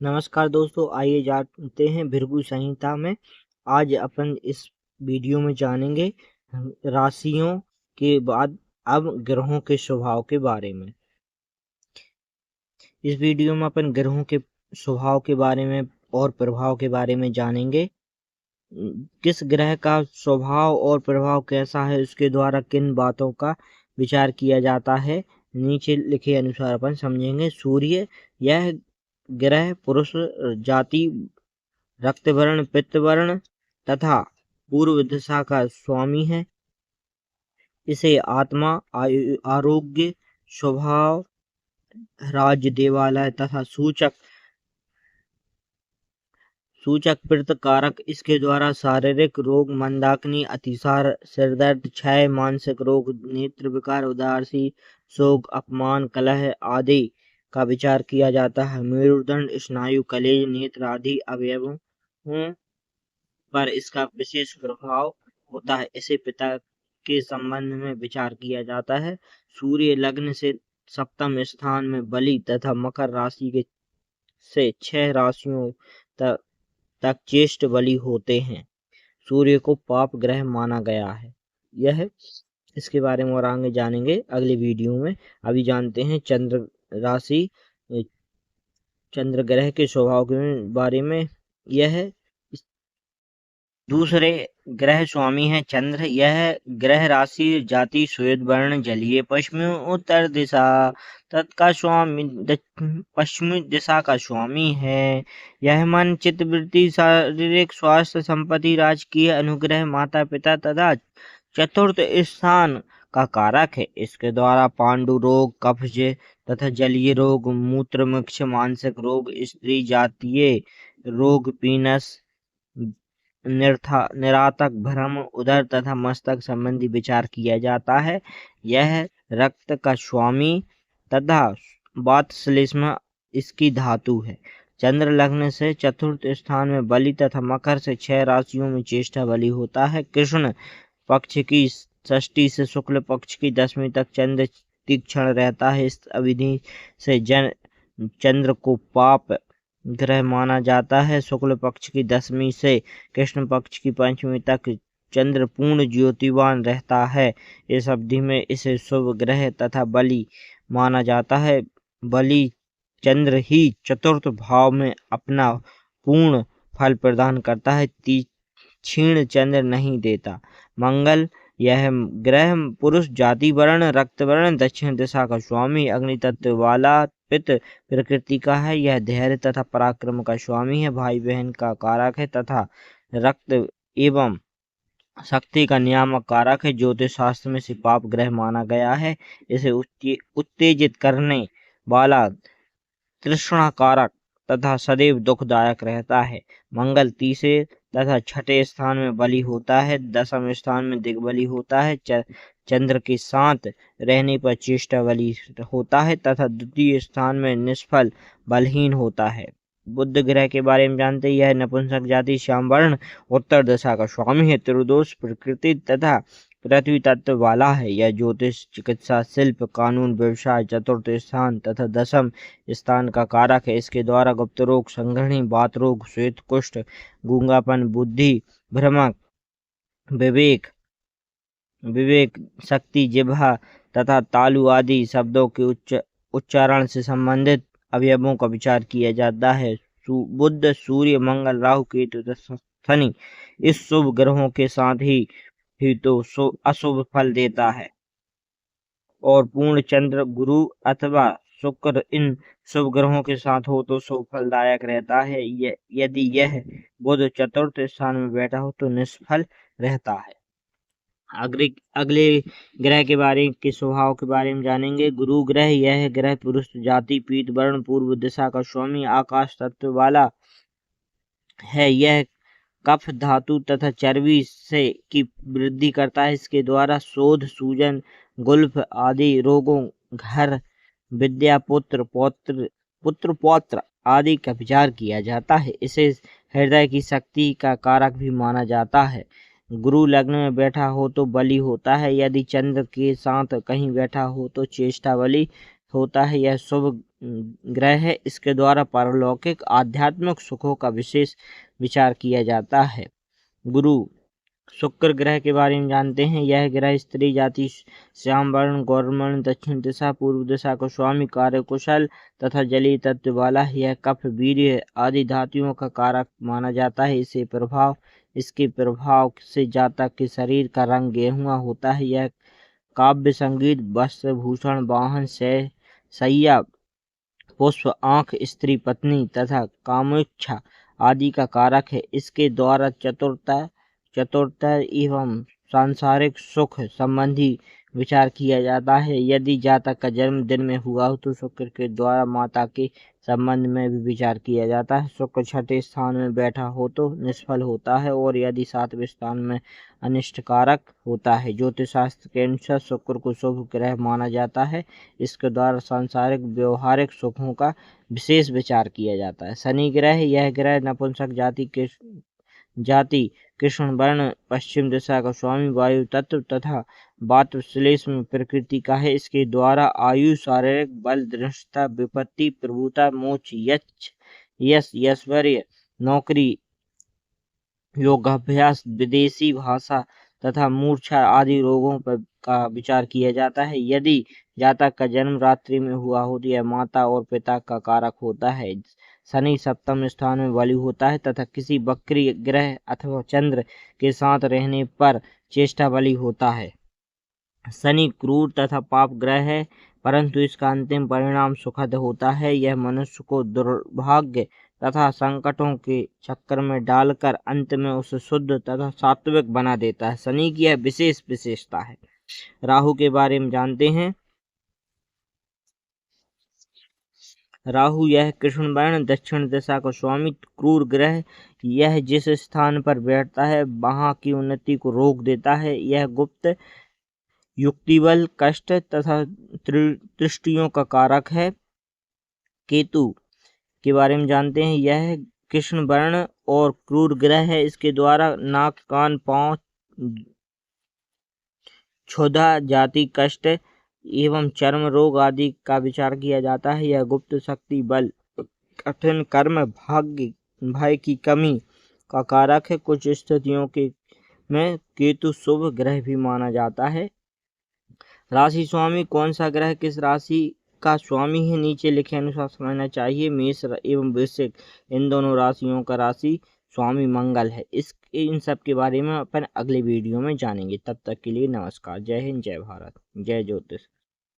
नमस्कार दोस्तों, आइए जानते हैं भृगु संहिता में। आज अपन इस वीडियो में जानेंगे राशियों के बाद अब ग्रहों के स्वभाव के बारे में। इस वीडियो में अपन ग्रहों के स्वभाव के बारे में और प्रभाव के बारे में जानेंगे। किस ग्रह का स्वभाव और प्रभाव कैसा है, उसके द्वारा किन बातों का विचार किया जाता है, नीचे लिखे अनुसार अपन समझेंगे। सूर्य, यह ग्रह पुरुष जाति, रक्तवर्ण, पित्तवर्ण तथा पूर्व दिशा का स्वामी है। इसे आत्मा, आरोग्य, स्वभाव, राज्य, देवालय तथा सूचक पित्त कारक। इसके द्वारा शारीरिक रोग, मंदाग्नि, अतिसार, सिरदर्द, क्षय, मानसिक रोग, नेत्र विकार, उदासी, शोक, अपमान, कलह आदि का विचार किया जाता है। मेरुदंड, स्नायु, कलेज, नेत्र आदि अवयवों पर इसका विशेष प्रभाव होता है। इसे पिता के संबंध में विचार किया जाता है। सूर्य लग्न से सप्तम स्थान में बलि तथा मकर राशि के से 6 राशियों तक ज्येष्ठ बलि होते हैं। सूर्य को पाप ग्रह माना गया है। यह इसके बारे में और आगे जानेंगे अगले वीडियो में। अभी जानते हैं चंद्र राशि, चंद्र ग्रह के स्वभाव के बारे में। यह दूसरे ग्रह स्वामी है चंद्र। यह ग्रह राशि जाति श्वेत वर्ण जलीय पश्चिमी उत्तर दिशा तत्का स्वामी पश्चिमी दिशा का स्वामी है। यह मन, चित्त, वृत्ति, शारीरिक स्वास्थ्य, संपत्ति, राजकीय अनुग्रह, माता पिता तथा चतुर्थ स्थान का कारक है। इसके द्वारा पांडु रोग, कब्ज तथा जलीय रोग, मूत्रमुक्ष, मानसिक रोग, स्त्री जातीय रोग, पीनस, निरातक, भ्रम, उदर तथा मस्तक संबंधी विचार किया जाता है। यह रक्त का स्वामी तथा वातश्लेष्मा इसकी धातु है। चंद्र लग्न से चतुर्थ स्थान में बलि तथा मकर से 6 राशियों में ज्येष्ठ बलि होता है। कृष्ण पक्ष की षष्ठी से शुक्ल पक्ष की 10वीं तक चंद्र तीक्ष्ण रहता है। इस अवधि से चंद्र को पाप ग्रह माना जाता है। शुक्ल पक्ष की 10वीं से कृष्ण पक्ष की 5वीं तक चंद्र पूर्ण ज्योतिवान रहता है। इस अवधि में इसे शुभ ग्रह तथा बलि माना जाता है। बलि चंद्र ही चतुर्थ भाव में अपना पूर्ण फल प्रदान करता है, तीक्ष्ण चंद्र नहीं देता। मंगल, यह ग्रह पुरुष जाति वर्ण रक्तवर्ण दक्षिण दिशा का स्वामी, अग्नि तत्व वाला, पित्त प्रकृति का है। यह धैर्य तथा पराक्रम का स्वामी है, भाई बहन का कारक है तथा रक्त एवं शक्ति का नियामक कारक है। ज्योतिष शास्त्र में इसे पाप ग्रह माना गया है। इसे उत्तेजित करने वाला, तृष्णा कारक तथा सदैव दुखदायक रहता है। मंगल तीसरे तथा छठे स्थान में बलि होता है। 10वें स्थान में दिग्बली होता है। चंद्र के साथ रहने पर ज्येष्ठ बलि होता है तथा द्वितीय स्थान में निष्फल बलहीन होता है। बुध ग्रह के बारे में जानते हैं। यह नपुंसक जाति श्याम वर्ण उत्तर दिशा का स्वामी है। त्रिदोष प्रकृति तथा पृथ्वी तत्व वाला है। यह ज्योतिष, चिकित्सा, शिल्प, कानून, व्यवसाय, चतुर्थ स्थान तथा 10म स्थान का कारक है। इसके द्वारा गुप्त रोग, संघर्णी, बात रोग, श्वेत कुष्ठ, गूंगापन, बुद्धि भ्रमक, विवेक शक्ति, जिह्वा तथा तालु आदि शब्दों के उच्चारण से संबंधित अवयवों का विचार किया जाता है। बुध, सूर्य, मंगल, राहु, केतु तथा शनि इस शुभ ग्रहों के साथ ही तो अशुभ फल देता है और पूर्ण चंद्र, गुरु अथवा शुक्र इन शुभ ग्रहों के साथ हो तो शुभ फलदायक रहता है। यदि यह बुध चतुर्थ स्थान में बैठा हो तो निष्फल रहता है। अगले ग्रह के स्वभाव के बारे में जानेंगे। गुरु ग्रह, यह ग्रह पुरुष जाति पीत वर्ण पूर्व दिशा का स्वामी आकाश तत्व वाला है। यह कफ धातु तथा चर्बी से की वृद्धि करता है। इसके द्वारा शोध, सूजन, गुल्फ आदि रोगों, घर, विद्या, पुत्र पौत्र आदि का विचार किया जाता है। इसे हृदय की शक्ति का कारक भी माना जाता है। गुरु लग्न में बैठा हो तो बलि होता है। यदि चंद्र के साथ कहीं बैठा हो तो ज्येष्ठ बलि होता है। यह शुभ ग्रह है, इसके द्वारा पारलौकिक आध्यात्मिक सुखों का विशेष विचार किया जाता है। गुरु शुक्र ग्रह के बारे में जानते हैं। यह ग्रह स्त्री जाति, श्याम वर्ण, गौरवर्ण, दक्षिण दिशा, पूर्व दिशा को स्वामी, कार्य कुशल तथा जलीय तत्व वाला है। यह कफ, वीर्य आदि धातुओं का कारक माना जाता है। इसके प्रभाव से जातक के शरीर का रंग गेहुआ होता है। यह काव्य, संगीत, वस्त्र, भूषण, वाहन, शैया, पुष्प, आंख, स्त्री पत्नी तथा कामोच्छा आदि का कारक है। इसके द्वारा चतुरता एवं सांसारिक सुख संबंधी विचार किया जाता है। यदि जातक का जन्म दिन में हुआ हो तो शुक्र के द्वारा माता के संबंध में भी विचार किया जाता है। शुक्र छठे स्थान में बैठा हो तो निष्फल होता है और यदि सातवें स्थान में अनिष्टकारक होता है। ज्योतिष शास्त्र के अनुसार शुक्र को शुभ ग्रह माना जाता है। इसके द्वारा सांसारिक व्यवहारिक सुखों का विशेष विचार किया जाता है। शनि ग्रह, यह ग्रह नपुंसक जाति कृष्ण वर्ण, पश्चिम दिशा का स्वामी, वायु तत्व तथा वातश्लेष्म प्रकृति का है। इसके द्वारा आयु, शारीरिक बल, दृढ़ता, विपत्ति, प्रभुता, मोक्ष, यश, ऐश्वर्य, नौकरी, योगाभ्यास, विदेशी भाषा तथा मूर्छा आदि रोगों पर का विचार किया जाता है। यदि जातक का जन्म रात्रि में हुआ हो तो यह माता और पिता का कारक होता है। शनि सप्तम स्थान में बलि होता है तथा किसी वक्री ग्रह अथवा चंद्र के साथ रहने पर चेष्टा बलि होता है। शनि क्रूर तथा पाप ग्रह है, परंतु इसका अंतिम परिणाम सुखद होता है। यह मनुष्य को दुर्भाग्य तथा संकटों के चक्कर में डालकर अंत में उसे शुद्ध तथा सात्विक बना देता है। शनि की यह विशेष विशेषता है। राहु के बारे में जानते हैं। राहु, यह कृष्ण वर्ण, दक्षिण दिशा का स्वामी, क्रूर ग्रह। यह जिस स्थान पर बैठता है वहां की उन्नति को रोक देता है। यह गुप्त, युक्तिबल, कष्ट तथा त्रुटियों का कारक है। केतु के बारे में जानते हैं। यह कृष्ण वर्ण और क्रूर ग्रह है। इसके द्वारा नाक, कान, पांव, क्षुधा, जाति, कष्ट एवं चर्म रोग आदि का विचार किया जाता है। यह गुप्त शक्ति, बल, कठिन कर्म, भाग्य, भय की कमी का कारक है। कुछ स्थितियों में केतु शुभ ग्रह भी माना जाता है। राशि स्वामी, कौन सा ग्रह किस राशि का स्वामी है नीचे लिखे अनुसार समझना चाहिए। मेष एवं वृश्चिक इन दोनों राशियों का राशि स्वामी मंगल है। इन सब के बारे में अपन अगले वीडियो में जानेंगे। तब तक के लिए नमस्कार। जय हिंद, जय भारत, जय ज्योतिष।